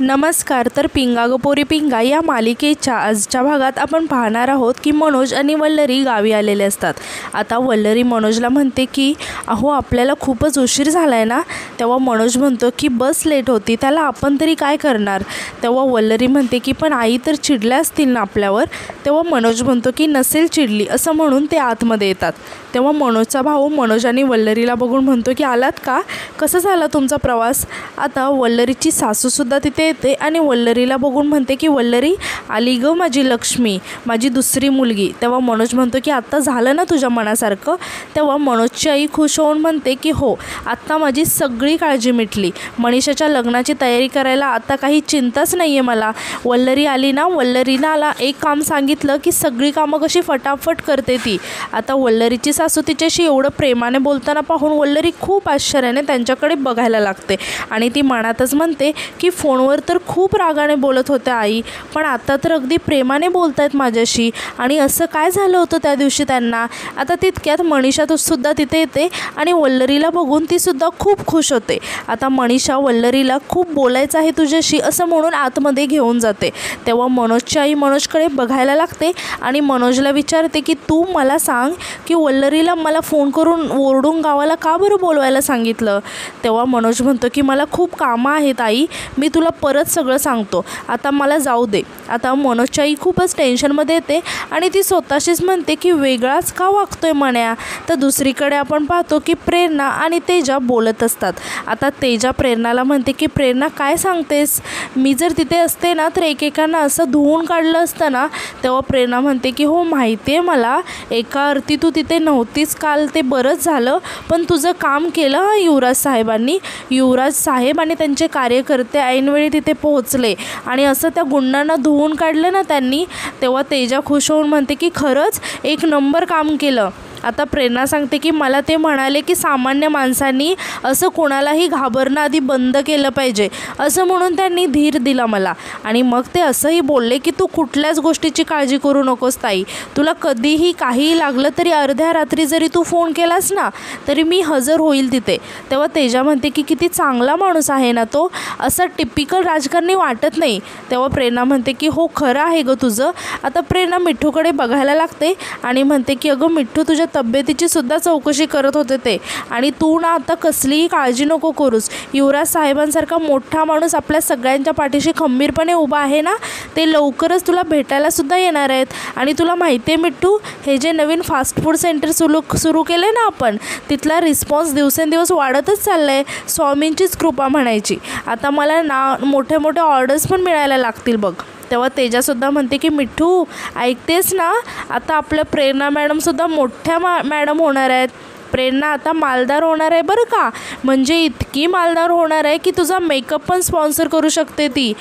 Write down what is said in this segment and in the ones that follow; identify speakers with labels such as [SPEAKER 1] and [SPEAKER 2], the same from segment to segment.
[SPEAKER 1] नमस्कार. तर पिंगा गो पोरी पिंगा या मालिकेच्या आजच्या भागात आपण पाहणार आहोत की मनोज आणि वल्लरी गावी आलेले असतात. आता वल्लरी मनोजला म्हणते की अहो आपल्याला खूपच उशीर झाला आहे ना. तेव्हा मनोज म्हणतो की बस लेट होती, त्याला आपण तरी काय करणार. तेव्हा वल्लरी म्हणते की पण आई तर चिडल्या असतील ना आपल्यावर. तेव्हा मनोज म्हणतो की नसेल चिडली असं म्हणून ते आतमध्ये येतात. तेव्हा मनोजचा भाऊ मनोज आणि वल्लरीला बघून म्हणतो की आलात का, कसं झाला तुमचा प्रवास. आता वल्लरीची सासूसुद्धा तिथे येते आणि वल्लरीला बघून म्हणते की वल्लरी आली ग माझी लक्ष्मी, माझी दुसरी मुलगी. तेव्हा मनोज म्हणतो की आत्ता झालं ना तुझ्या मनासारखं. तेव्हा मनोजची आई खुश होऊन म्हणते की हो, आत्ता माझी सगळी काळजी मिटली. मनीषाच्या लग्नाची तयारी करायला आता काही चिंताच नाही आहे मला. वल्लरी आली ना, वल्लरीनं आला एक काम सांगितलं की सगळी कामं कशी फटाफट करते ती. आता वल्लरीची सासू तिच्याशी एवढं प्रेमाने बोलताना पाहून वल्लरी खूप आश्चर्याने त्यांच्याकडे बघायला लागते आणि ती मनातच म्हणते की फोनवर तर खूप रागाने बोलत होत्या आई, पण आता तर अगदी प्रेमाने बोलत आहेत माझ्याशी. आणि असं काय झालं होतं त्या दिवशी त्यांना. आता तितक्यात मनीषा सुद्धा तिथे येते आणि वल्लरीला बघून तीसुद्धा खूप खुश होते. आता मनीषा वल्लरीला खूप बोलायचं आहे तुझ्याशी असं म्हणून आतमध्ये घेऊन जाते. तेव्हा मनोजची आई मनोजकडे बघायला लागते आणि मनोजला विचारते की तू मला सांग की वल्लरीला मला फोन करून ओरडून गावाला का बरं बोलवायला सांगितलं. तेव्हा मनोज म्हणतो की मला खूप कामं आहेत आई, मी तुला परत सगळं सांगतो, आता मला जाऊ दे. आता मनोजची आई खूपच टेन्शनमध्ये येते आणि ती स्वतःशीच म्हणते की वेगळाच का वागतोय मन्या. तर दुसरीकडे आपण पाहतो की प्रेरणा आणि तेजा बोलत असतात. आता तेजा प्रेरणाला म्हणते की प्रेरणा काय सांगतेस, मी जर तिथे असते ना तर एकेकांना असं धुवून काढलं असतं ना. तेव्हा प्रेरणा म्हणते की हो माहिती आहे मला, एका अर्थी तू तिथे नव्हतीच काल, ते बरंच झालं, पण तुझं काम केलं युवराज साहेबांनी. युवराज साहेब आणि त्यांचे कार्यकर्ते ऐनवेळी तिथे पोहोचले आणि असं त्या गुंडांना धुवून काढलं ना त्यांनी. तेव्हा तेजा खुश होऊन म्हणते की खरंच एक नंबर काम केलं. आता प्रेरणा सांगते की मला ते म्हणाले की सामान्य माणसांनी असं कोणालाही घाबरणं आधी बंद केलं पाहिजे असं म्हणून त्यांनी धीर दिला मला. आणि मग ते असंही बोलले की तू कुठल्याच गोष्टीची काळजी करू नकोस ताई, तुला कधीही काहीही लागलं तरी अर्ध्या रात्री जरी तू फोन केलास ना तरी मी हजर होईल तिथे. तेव्हा तेजा म्हणते की किती चांगला माणूस आहे ना तो, असं टिपिकल राजकारणी वाटत नाही. तेव्हा प्रेरणा म्हणते की हो खरं आहे गं तुझं. आता प्रेरणा मिठ्ठूकडे बघायला लागते आणि म्हणते की अगं मिठ्ठू तुझ्या तब्येतीची सुद्धा चौकशी करत होते ते, आणि तू ना आता कसलीही काळजी नको करूस. युवराज साहेबांसारखा मोठा माणूस आपल्या सगळ्यांच्या पाठीशी खंबीरपणे उभा आहे ना, ते लवकरच तुला भेटायला सुद्धा येणार आहेत. आणि तुला माहिती आहे मिठ्ठू, हे जे नवीन फास्ट फूड सेंटर सुरू केलं आहे ना आपण, तिथला रिस्पॉन्स दिवसेंदिवस वाढतच चालला आहे. स्वामींचीच कृपा म्हणायची. आता मला मोठे मोठे ऑर्डर्स पण मिळायला लागतील बघ. तेव्हा तेजासुद्धा म्हणते की मिठ्ठू ऐकतेस ना, आता आपल्या प्रेरणा मॅडमसुद्धा मोठ्या मॅडम होणार आहेत. प्रेरणा आता मालदार होणार आहे बरं का, म्हणजे इतकी मालदार होणार आहे की तुझा मेकअप पण स्पॉन्सर करू शकते ती.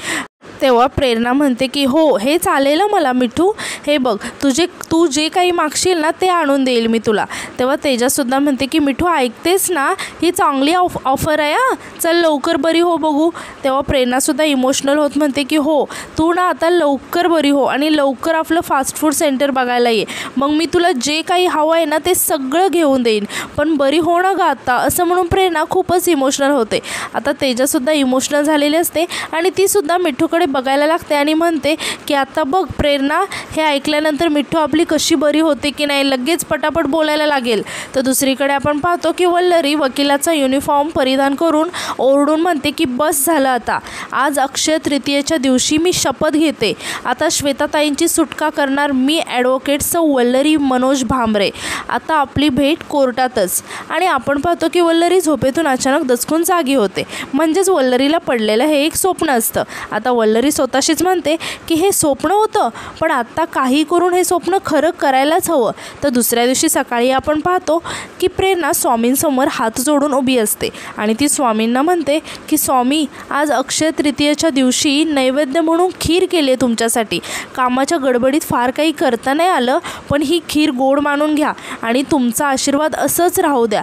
[SPEAKER 1] तेव्हा प्रेरणा म्हणते की हो हे चालेल मला मिठ्ठू, हे बघ तू जे काही मागशील ना ते आणून देईल मी तुला. तेव्हा तेजासुद्धा म्हणते की मिठ्ठू ऐकतेस ना, ही चांगली ऑफर आहे हां, चल लवकर बरी हो बघू. तेव्हा प्रेरणासुद्धा इमोशनल होत म्हणते की हो तू ना आता लवकर बरी हो आणि लवकर आपलं फास्ट फूड सेंटर बघायला ये, मग मी तुला जे काही हवं आहे ना ते सगळं घेऊन देईन, पण बरी हो ना ग आता, असं म्हणून प्रेरणा खूपच इमोशनल होते. आता तेजासुद्धा इमोशनल झालेली असते आणि तीसुद्धा मिठ्ठूकडे बघायला लागते आणि म्हणते की आता बघ प्रेरणा, हे ऐकल्यानंतर मिठ्ठू आपली कशी बरी होते की नाही, लगेच पटापट बोलायला लागेल. तर दुसरीकडे आपण पाहतो की वल्लरी वकिलाचा युनिफॉर्म परिधान करून ओरडून म्हणते की बस झालं आता, आज अक्षय तृतीयेच्या दिवशी मी शपथ घेते, आता श्वेताताईंची सुटका करणार मी, ॲडव्होकेट सौ वल्लरी मनोज भांबरे. आता आपली भेट कोर्टातच. आणि आपण पाहतो की वल्लरी झोपेतून अचानक दचकून जागी होते, म्हणजेच वल्लरीला पडलेलं हे एक स्वप्न असतं. आता वल्लरी स्वतःशीच म्हणते की हे स्वप्न होतं, पण आत्ता काही करून हे स्वप्न खरं करायलाच हवं. तर दुसऱ्या दिवशी सकाळी आपण पाहतो की प्रेरणा स्वामींसमोर हात जोडून उभी असते आणि ती स्वामींना म्हणते की स्वामी, आज अक्षय तृतीयेच्या दिवशी नैवेद्य म्हणून खीर केली आहे तुमच्यासाठी. कामाच्या गडबडीत फार काही करता नाही आलं, पण ही खीर गोड मानून घ्या आणि तुमचा आशीर्वाद असंच राहू द्या.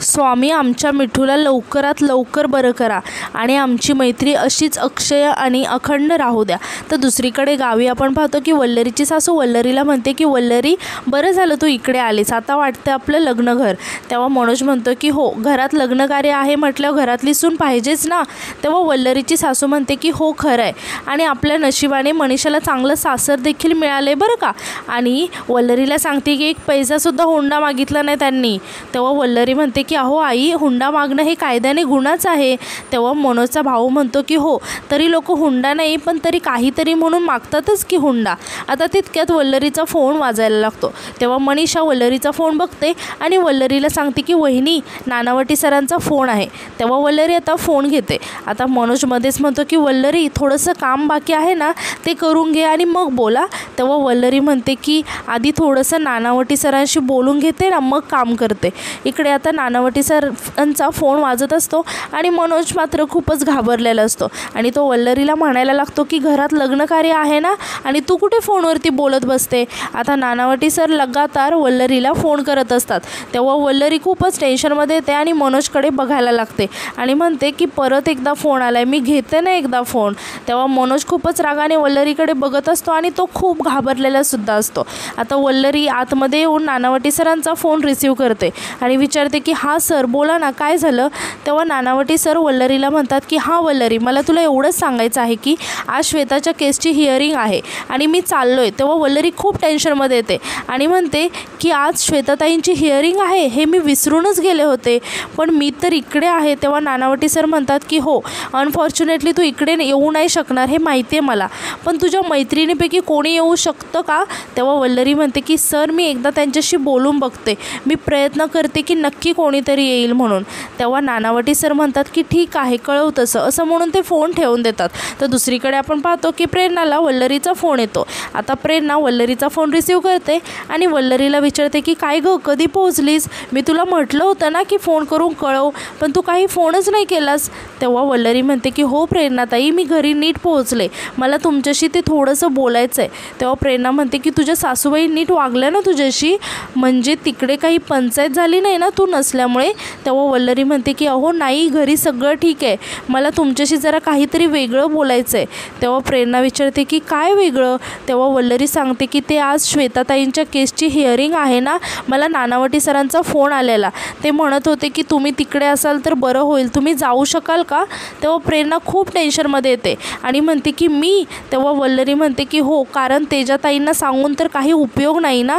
[SPEAKER 1] स्वामी आमच्या मिठूला लवकरात लवकर बरं करा आणि आमची मैत्री अशीच अक्षय आणि अखंड राहू द्या. तर दुसरीकडे गावी आपण पाहतो की वल्लरीची सासू वल्लरीला म्हणते की वल्लरी, बरं झालं तू इकडे आलीस, आता वाटतं आपलं लग्न घर. तेव्हा मनोज म्हणतो की हो, घरात लग्नकार्य आहे म्हटल्यावर घरातली सून पाहिजेच ना. तेव्हा वल्लरीची सासू म्हणते की हो खरं आहे, आणि आपल्या नशिबाने मनीषाला चांगलं सासर देखील मिळाले बरं का. आणि वल्लरीला सांगते की एक पैसासुद्धा हुंडा मागितला नाही त्यांनी. तेव्हा वल्लरी म्हणते की अहो आई, हुंडा मागणं हे कायद्याने गुन्हाच आहे. तेव्हा मनोजचा भाऊ म्हणतो की हो, तरी लोक हुंडा नाही पण तरी काहीतरी म्हणून मागतातच की हुंडा. आता तितक्यात वल्लरीचा फोन वाजायला लागतो. तेव्हा मनीषा वल्लरीचा फोन बघते आणि वल्लरीला सांगते की वहिनी, नानावटी सरांचा फोन आहे. तेव्हा वल्लरी आता फोन घेते. आता मनोज मध्येच म्हणतो की वल्लरी, थोडंसं काम बाकी आहे ना, ते करून घे आणि मग बोला. तेव्हा वल्लरी म्हणते की आधी थोडंसं नानावटी सरांशी बोलून घेते ना, मग काम करते. इकडे आता नानावटी सरांचा फोन वाजत असतो आणि मनोज मात्र खूपच घाबरलेला असतो आणि तो वल्लरीला म्हणायला लागतो की घरात लग्नकार्य आहे ना, आणि तू कुठे फोनवरती बोलत बसते. आता नानावटी सर लगातार वल्लरीला फोन करत असतात. तेव्हा वल्लरी खूपच टेन्शनमध्ये येते आणि मनोजकडे बघायला लागते आणि म्हणते की परत एकदा फोन आलाय, मी घेते ना एकदा फोन. तेव्हा मनोज खूपच रागाने वल्लरीकडे बघत असतो आणि तो खूप घाबरलेला सुद्धा असतो. आता वल्लरी आतमध्ये येऊन नानावटी सरांचा फोन रिसीव करते आणि विचारते की हा सर, बोला ना, काय झालं. तेव्हा नानावटी सर वल्लरीला म्हणतात की हां वल्लरी, मला तुला एवढंच सांगायचं आहे की आज श्वेताच्या केसची हिअरिंग आहे आणि मी चाललो आहे. तेव्हा वल्लरी खूप टेन्शनमध्ये येते आणि म्हणते की आज श्वेताताईंची हिअरिंग आहे, हे मी विसरूनच गेले होते, पण मी तर इकडे आहे. तेव्हा नानावटी सर म्हणतात की हो, अनफॉर्च्युनेटली तू इकडे येऊ नाही शकणार, हे माहिती आहे मला, पण तुझ्या मैत्रिणीपैकी कोणी येऊ शकतं का. तेव्हा वल्लरी म्हणते की सर, मी एकदा त्यांच्याशी बोलून बघते, मी प्रयत्न करते की नक्की कोणीतरी येईल म्हणून. तेव्हा नानावटी सर म्हणतात की ठीक आहे, कळव तसं, असं म्हणून ते फोन ठेवून देतात. तर दुसरीकडे आपण पाहतो की प्रेरणाला वल्लरीचा फोन येतो. आता प्रेरणा वल्लरीचा फोन रिसीव करते आणि वल्लरीला विचारते की काय गं, कधी पोहोचलीस, मी तुला म्हटलं होतं ना की फोन करून कळव, पण तू काही फोनच नाही केलास. तेव्हा वल्लरी म्हणते की हो प्रेरणाताई, मी घरी नीट पोहोचले, मला तुमच्याशी ते थोडंसं बोलायचं आहे. तेव्हा प्रेरणा म्हणते की तुझ्या सासूबाई नीट वागल्या ना तुझ्याशी, म्हणजे तिकडे काही पंचायत झाली नाही ना तू नसल्यामुळे. तेव्हा वल्लरी म्हणते की अहो नाही, घरी सगळं ठीक आहे, मला तुमच्याशी जरा काहीतरी वेगळं बोलायचं आहे. तेव्हा प्रेरणा विचारते की काय वेगळं. तेव्हा वल्लरी सांगते की ते आज श्वेताताईंच्या केसची हिअरिंग आहे ना, मला नानावटी सरांचा फोन आलेला, ते म्हणत होते की तुम्ही तिकडे असाल तर बरं होईल, तुम्ही जाऊ शकाल का. तेव्हा प्रेरणा खूप टेन्शनमध्ये येते आणि म्हणते की मी. तेव्हा वल्लरी म्हणते की हो, कारण तेजाताईंना सांगून तर काही उपयोग नाही ना,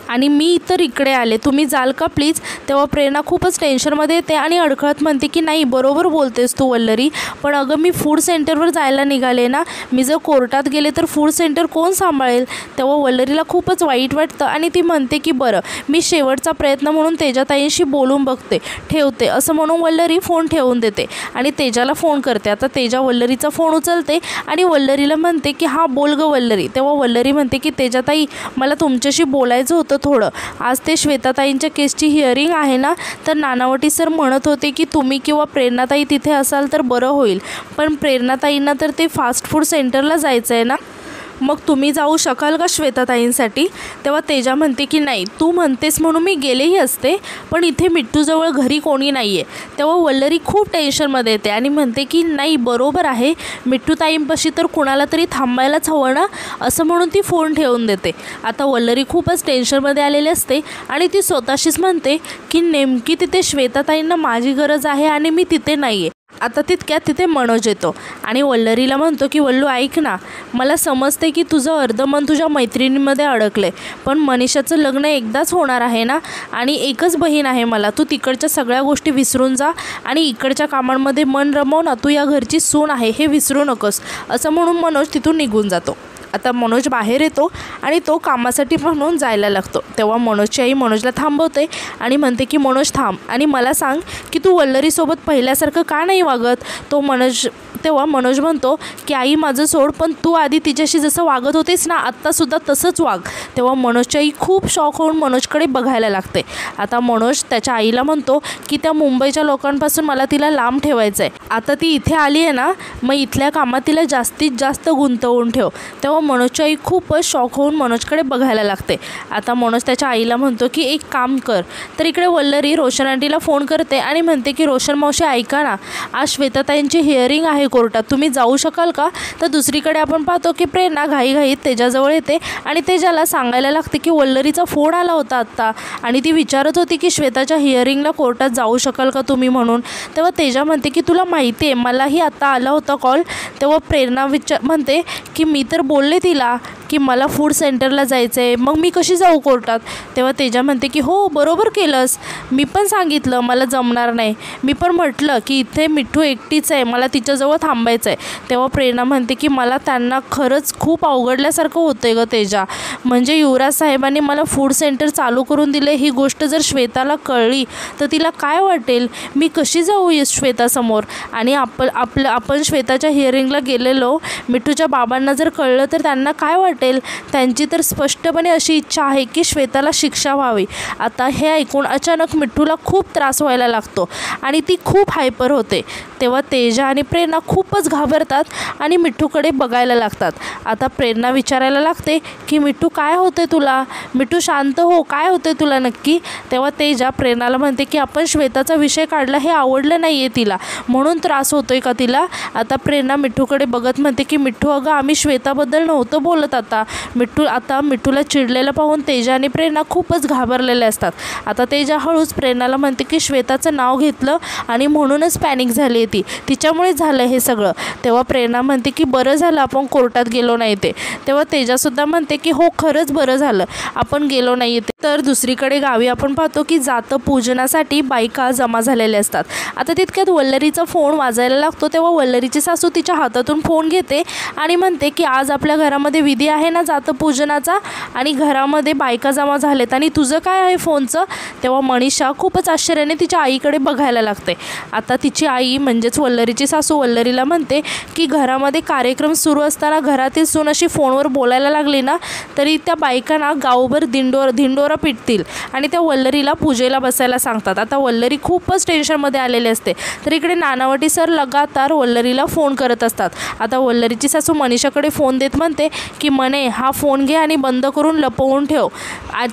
[SPEAKER 1] आणि मी तर इकडे आले, तुम्ही जाल का प्लीज. तेव्हा प्रेरणा खूपच टेन्शनमध्ये येते आणि अडखळत म्हणते की नाही, बरोबर बोलतेस तू वल्लरी, पण अगं मी फूड सेंटरवर जायला निघाले ना, मी जर कोर्टात गेले तर फूड सेंटर कोण सांभाळेल. तेव्हा वल्लरीला खूपच वाईट वाटतं आणि ती म्हणते की बरं, मी शेवटचा प्रयत्न म्हणून तेजाताईंशी बोलून बघते, ठेवते, असं म्हणून वल्लरी फोन ठेवून देते आणि तेजाला फोन करते. आता तेजा वल्लरीचा फोन उचलते आणि वल्लरीला म्हणते की हां बोल गं वल्लरी. तेव्हा वल्लरी म्हणते की तेजाताई, मला तुमच्याशी बोलायचं होतं थोडं. आज ते श्वेताताईंच्या केसची हिअरिंग आहे ना, तर नानावटी सर म्हणत होते की तुम्ही किंवा प्रेरणाताई तिथे असाल तर बरं होईल, पण प्रेरणाताईंना तर ते फास्ट फूड सेंटरला जायचं आहे ना, मग तुम्ही जाऊ शकाल का श्वेताताईंसाठी. तेव्हा तेजा म्हणते की नाही, तू म्हणतेस म्हणून मी गेलेही असते, पण इथे मिट्टूजवळ घरी कोणी नाही आहे. तेव्हा वल्लरी खूप टेन्शनमध्ये येते आणि म्हणते की नाही, बरोबर आहे, मिट्टूताईंपाशी तर कुणाला तरी थांबायलाच हवं ना, असं म्हणून ती फोन ठेवून देते. आता वल्लरी खूपच टेन्शनमध्ये आलेली असते आणि ती स्वतःशीच म्हणते की नेमकी तिथे श्वेताताईंना माझी गरज आहे आणि मी तिथे नाही आहे. आता तितक्यात तिथे मनोज येतो आणि वल्लरीला म्हणतो की वल्लू ऐक ना, मला समजते की तुझं अर्धमन तुझ्या मैत्रिणींमध्ये अडकलं आहे, पण मनीषाचं लग्न एकदाच होणार आहे ना, आणि एकच बहीण आहे मला, तू तिकडच्या सगळ्या गोष्टी विसरून जा आणि इकडच्या कामांमध्ये मन रमव ना, तू या घरची सून आहे हे विसरू नकोस, असं म्हणून मनोज तिथून निघून जातो. आता मनोज बाहेर येतो आणि तो कामासाठी म्हणून जायला लागतो. तेव्हा मनोजची आई मनोजला थांबवते आणि म्हणते की मनोज थांब आणि मला सांग की तू वल्लरीसोबत पहिल्यासारखं का नाही वागत. तो मनोज तेव्हा मनोज म्हणतो की आई माझं सोड, पण तू आधी तिच्याशी जसं वागत होतीस ना आत्तासुद्धा तसंच वाग. तेव्हा मनोजची आई खूप शॉक होऊन मनोजकडे बघायला लागते. आता मनोज त्याच्या आईला म्हणतो की त्या मुंबईच्या लोकांपासून मला तिला लांब ठेवायचं आहे. आता ती इथे आली आहे ना, मग इथल्या कामात तिला जास्तीत जास्त गुंतवून ठेव. तेव्हा मनोजची आई खूपच शॉक होऊन मनोजकडे बघायला लागते. आता मनोज त्याच्या आईला म्हणतो की एक काम कर. तर इकडे वल्लरी रोशन आंटीला फोन करते आणि म्हणते की रोशन मावशी ऐका ना, आज श्वेताताईंची हिअरिंग आहे कोर्टात, तुम्ही जाऊ शकाल का? तर दुसरीकडे आपण पाहतो की प्रेरणा घाईघाईत तेजाजवळ येते आणि तेजाला सांगायला लागते की वल्लरीचा फोन आला होता आत्ता आणि ती विचारत होती की श्वेताच्या हिअरिंगला कोर्टात जाऊ शकाल का तुम्ही म्हणून. तेव्हा तेजा म्हणते की तुला माहिती आहे मलाही आत्ता आला होता कॉल. तेव्हा प्रेरणा म्हणते की मी तर बोलले तिला की मला फूड सेंटरला जायचं आहे, मग मी कशी जाऊ कोर्टात? तेव्हा तेजा म्हणते की हो बरोबर केलंस, मी पण सांगितलं मला जमणार नाही, मी पण म्हटलं की इथे मिठू एकटीच आहे, मला तिच्याजवळ थांबायचं आहे. तेव्हा प्रेरणा म्हणते की मला त्यांना खरंच खूप अवघडल्यासारखं होतं आहे गं तेजा. म्हणजे युवराज साहेबांनी मला फूड सेंटर चालू करून दिले, ही गोष्ट जर श्वेताला कळली तर तिला काय वाटेल? मी कशी जाऊ श्वेतासमोर? आणि आपण श्वेताच्या हिअरिंगला गेलेलो, मिठूच्या बाबांना जर कळलं तर त्यांना काय वाटेल? त्यांची तर स्पष्टपणे अशी इच्छा आहे की श्वेताला शिक्षा व्हावी. आता हे ऐकून अचानक मिठूला खूप त्रास व्हायला लागतो आणि ती खूप हायपर होते. तेव्हा तेजा आणि प्रेरणा खूपच घाबरतात आणि मिठूकडे बघायला लागतात. आता प्रेरणा विचारायला लागते की मिठू काय होते तुला? मिठू शांत हो, काय होते तुला नक्की? तेव्हा तेजा प्रेरणाला म्हणते की आपण श्वेताचा विषय काढला हे आवडलं नाही आहे तिला, म्हणून त्रास होतोय का तिला? आता प्रेरणा मिठूकडे बघत म्हणते की मिठू अगं आम्ही श्वेताबद्दल नव्हतं बोलत. आता मिठूला चिडलेलं पाहून तेजा आणि प्रेरणा खूपच घाबरलेले असतात. आता तेजा हळूच प्रेरणाला म्हणते की श्वेताचं नाव घेतलं आणि म्हणूनच पॅनिक झाली ती, तिच्यामुळेच झालं हे सगळं. तेव्हा प्रेरणा म्हणते की बरं झालं आपण कोर्टात गेलो नाही ते. तेव्हा तेजासुद्धा म्हणते की हो खरंच बरं झालं आपण गेलो नाही ते. तर दुसरीकडे गावी आपण पाहतो की जातं पूजनासाठी बायका जमा झालेल्या असतात. आता तितक्यात वल्लरीचा फोन वाजायला लागतो. तेव्हा वल्लरीची सासू तिच्या हातातून फोन घेते आणि म्हणते की आज आपल्या घरामध्ये विधी आहे ना जातं पूजनाचा आणि घरामध्ये बायका जमा झालेत आणि तुझं काय आहे फोनचं? तेव्हा मनीषा खूपच आश्चर्याने तिच्या आईकडे बघायला लागते. आता तिची आई म्हणजेच वल्लरीची सासू वल्लरीला म्हणते की घरामध्ये कार्यक्रम सुरू असताना घरातील सून अशी फोनवर बोलायला लागली ना तरी त्या बायकांना गावभर धिंडोरा पिटतील आणि त्या वल्लरीला पूजेला बसायला सांगतात. आता वल्लरी खूपच टेन्शनमध्ये आलेली असते. तर इकडे नानावटी सर लगातार वल्लरीला फोन करत असतात. आता वल्लरीची सासू मनीषाकडे फोन देत म्हणते की मने हा फोन घे आणि बंद करून लपवून ठेव.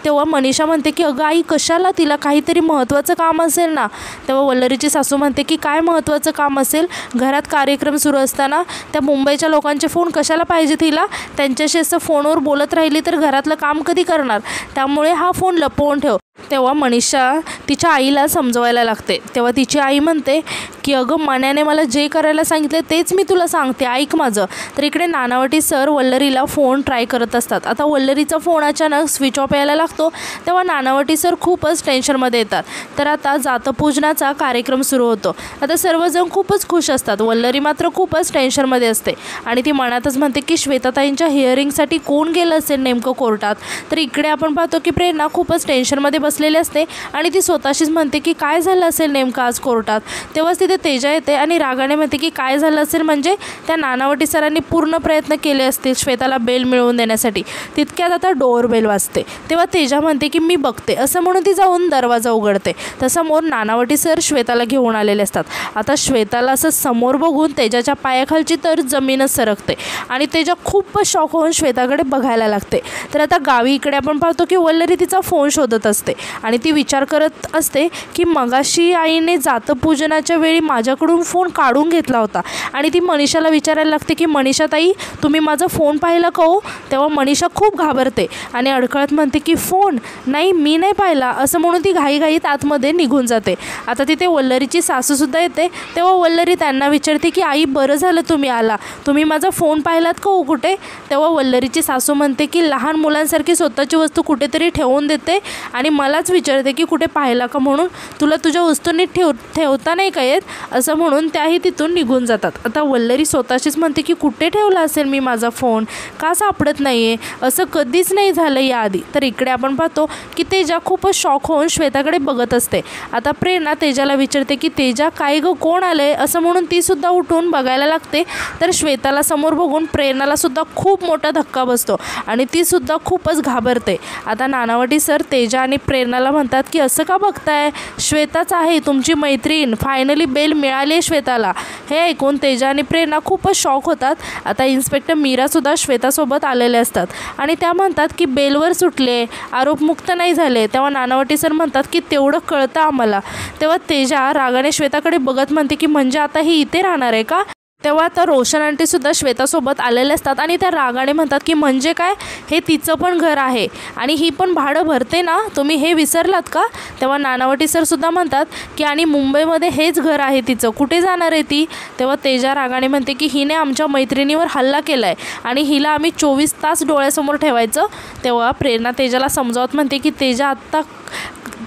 [SPEAKER 1] तेव्हा मनीषा म्हणते की अगं आई कशाला, तिला काहीतरी महत्त्वाचं काम असेल ना. तेव्हा वल्लरीची सासू म्हणते की काय महत्त्वाचं काम असेल? घरात कार्यक्रम सुरू असताना त्या मुंबईच्या लोकांचे फोन कशाला पाहिजे तिला? त्यांच्याशी असं फोनवर बोलत राहिली तर घरातलं काम कधी करणार? त्यामुळे हा फोन लपवून ठेव. तेव्हा मनीषा तिच्या आईला समजवायला लागते. तेव्हा तिची आई म्हणते की अगं मन्याने मला जे करायला सांगितले तेच मी तुला सांगते, ऐक माझं. तर इकडे नानावटी सर वल्लरीला फोन ट्राय करत असतात. आता वल्लरीचा फोन अचानक स्विच ऑफ यायला लागतो. तेव्हा नानावटी सर खूपच टेन्शनमध्ये येतात. तर आता जातपूजनाचा कार्यक्रम सुरू होतो. आता सर्वजण खूपच खुश असतात. वल्लरी मात्र खूपच टेन्शनमध्ये असते आणि ती मनातच म्हणते की श्वेताताईंच्या हिअरिंगसाठी कोण गेलं असेल नेमकं कोर्टात. तर इकडे आपण पाहतो की प्रेरणा खूपच टेन्शनमध्ये बसलेली असते आणि ती स्वतःशीच म्हणते की काय झालं असेल नेमकं आज कोर्टात. तेव्हाच तिथे तेजा येते आणि रागाने म्हणते की काय झालं असेल म्हणजे त्या नानावटी सरांनी पूर्ण प्रयत्न केले असतील श्वेताला बेल मिळवून देण्यासाठी. तितक्यात आता डोअर बेल वाजते. तेव्हा तेजा म्हणते की मी बघते असं म्हणून ती जाऊन दरवाजा उघडते. तर समोर नानावटी सर श्वेताला घेऊन आलेले असतात. आता श्वेताला असं समोर बघून तेजाच्या पायाखालची तर जमीनच सरकते आणि तेजा खूपच शॉक होऊन श्वेताकडे बघायला लागते. तर आता गावी इकडे आपण पाहतो की वल्लरी तिचा फोन शोधत असते आणि ती विचार करत असते की मगाशी आईने जातपूजनाच्या वेळी माझ्याकडून फोन काढून घेतला होता. आणि ती मनीषाला विचारायला लागते की मनीषा ताई तुम्ही माझा फोन पाहिला का हो? तेव्हा मनीषा खूप घाबरते आणि अडखळत म्हणते की फोन नाही, मी नाही पाहिला असं म्हणून ती घाईघाईत आतमध्ये निघून जाते. आता तिथे वल्लरीची सासूसुद्धा येते. तेव्हा वल्लरी त्यांना विचारते की आई बरं झालं तुम्ही आला, तुम्ही माझा फोन पाहिलात का हो कुठे? तेव्हा वल्लरीची सासू म्हणते की लहान मुलांसारखी स्वतःची वस्तू कुठेतरी ठेवून देते आणि मला मलाच विचारते की कुठे पाहिला का म्हणून, तुला तुझ्या वस्तू नीट ठेवता नाही का येत, असं म्हणून त्याही तिथून निघून जातात. आता वल्लरी स्वतःशीच म्हणते की कुठे ठेवला असेल मी माझा फोन, का सापडत नाही आहे, असं कधीच नाही झालं याआधी. तर इकडे आपण पाहतो की तेजा खूपच शॉक होऊन श्वेताकडे बघत असते. आता प्रेरणा तेजाला विचारते की तेजा काय गं, कोण आलं आहे, असं म्हणून तीसुद्धा उठून बघायला लागते. तर श्वेताला समोर बघून प्रेरणालासुद्धा खूप मोठा धक्का बसतो आणि तीसुद्धा खूपच घाबरते. आता नानावटी सर तेजा आणि प्रेरणाला म्हणतात की असं का बघताय, श्वेताच आहे तुमची मैत्रीण, फायनली बेल मिळाली आहे श्वेताला. हे ऐकून तेजा आणि प्रेरणा खूपच शॉक होतात. आता इन्स्पेक्टर मीरासुद्धा श्वेतासोबत आलेले असतात आणि त्या म्हणतात की बेलवर सुटले, आरोपमुक्त नाही झाले. तेव्हा नानावटी सर म्हणतात की तेवढं कळतं आम्हाला. तेव्हा तेजा रागाने श्वेताकडे बघत म्हणते की म्हणजे आता ही इथे राहणार आहे का. तेव्हा आता रोशन आंटीसुद्धा श्वेतासोबत आलेले असतात आणि त्या रागाने म्हणतात की म्हणजे काय, हे तिचं पण घर आहे आणि ही पण भाडं भरते ना, तुम्ही हे विसरलात का. तेव्हा नानावटी सरसुद्धा म्हणतात की आणि मुंबईमध्ये हेच घर आहे तिचं, कुठे जाणार आहे ती. तेव्हा तेजा रागाने म्हणते की हिने आमच्या मैत्रिणीवर हल्ला केला आहे आणि हिला आम्ही 24 तास डोळ्यासमोर ठेवायचं. तेव्हा प्रेरणा तेजाला समजावत म्हणते की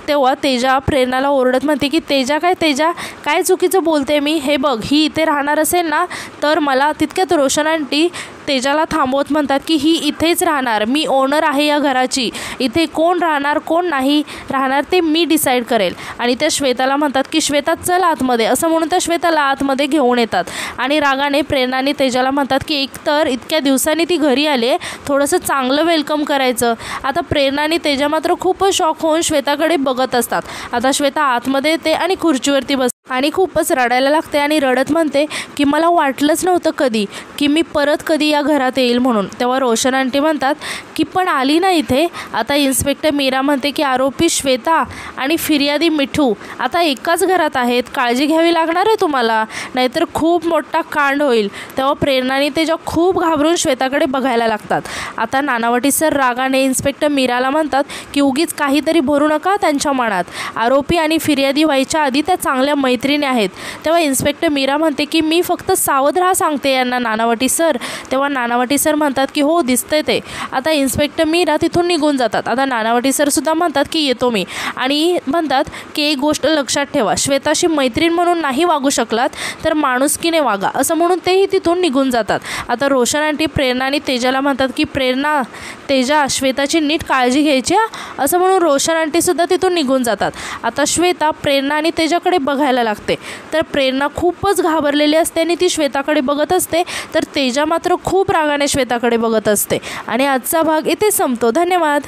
[SPEAKER 1] तेव्हा तेजा प्रेरणाला ओरडत म्हणते की तेजा काय चुकीचं बोलते मी, हे बघ ही इथे राहणार असेल ना तर मला. तितक्यात रोशन आंटी तेजाला थांबवत म्हणतात की ही इथेच राहणार, मी ओनर आहे या घराची, इथे कोण राहणार कोण नाही राहणार ते मी डिसाईड करेल. आणि त्या श्वेताला म्हणतात की श्वेता चल आतमध्ये, असं म्हणून त्या श्वेताला आतमध्ये घेऊन येतात. आणि रागाने प्रेरणाने तेजाला म्हणतात की एकतर इतक्या दिवसांनी ती घरी आले, थोडंसं चांगलं वेलकम करायचं. आता प्रेरणाने तेजा मात्र खूपच शॉक होऊन श्वेताकडे बघत असतात. आता श्वेता आतमध्ये येते आणि खुर्चीवरती बसते आणि खूपच रडायला लागते आणि रडत म्हणते की मला वाटलंच नव्हतं कधी की मी परत कधी या घरात येईल म्हणून. तेव्हा रोशन आंटी म्हणतात की पण आली ना इथे. आता इन्स्पेक्टर मीरा म्हणते की आरोपी श्वेता आणि फिर्यादी मिठू आता एकाच घरात आहेत, काळजी घ्यावी लागणार आहे तुम्हाला, नाहीतर खूप मोठा कांड होईल. तेव्हा प्रेरणाने तेजा खूप घाबरून श्वेताकडे बघायला लागतात. आता नानावटी सर रागाने इन्स्पेक्टर मीराला म्हणतात की उगीच काहीतरी भरू नका त्यांच्या मनात, आरोपी आणि फिर्यादी व्हायच्या आधी त्या चांगल्या मैत्रिणी आहेत. तेव्हा इन्स्पेक्टर मीरा म्हणते की मी फक्त सावध राहा सांगते यांना नानावटी सर. तेव्हा नानावटी सर म्हणतात की हो दिसते ते. आता इन्स्पेक्टर मीरा तिथून निघून जातात. आता नानावटी सरसुद्धा म्हणतात की येतो मी आणि म्हणतात की एक गोष्ट लक्षात ठेवा, श्वेताशी मैत्रीण म्हणून नाही वागू शकलात तर माणुसकीने वागा, असं म्हणून तेही तिथून निघून जातात. आता रोशन आंटी प्रेरणा आणि तेजाला म्हणतात की प्रेरणा तेजा श्वेताची नीट काळजी घ्यायची, असं म्हणून रोशन आंटीसुद्धा तिथून निघून जातात. आता श्वेता प्रेरणा आणि तेजाकडे बघायला लागते. तर प्रेरणा खूपच घाबरलेली असते आणि ती श्वेताकडे बघत असते, तर तेजा मात्र खूप रागाने श्वेताकडे बघत असते. आणि आजचा भाग इथे संपतो. धन्यवाद.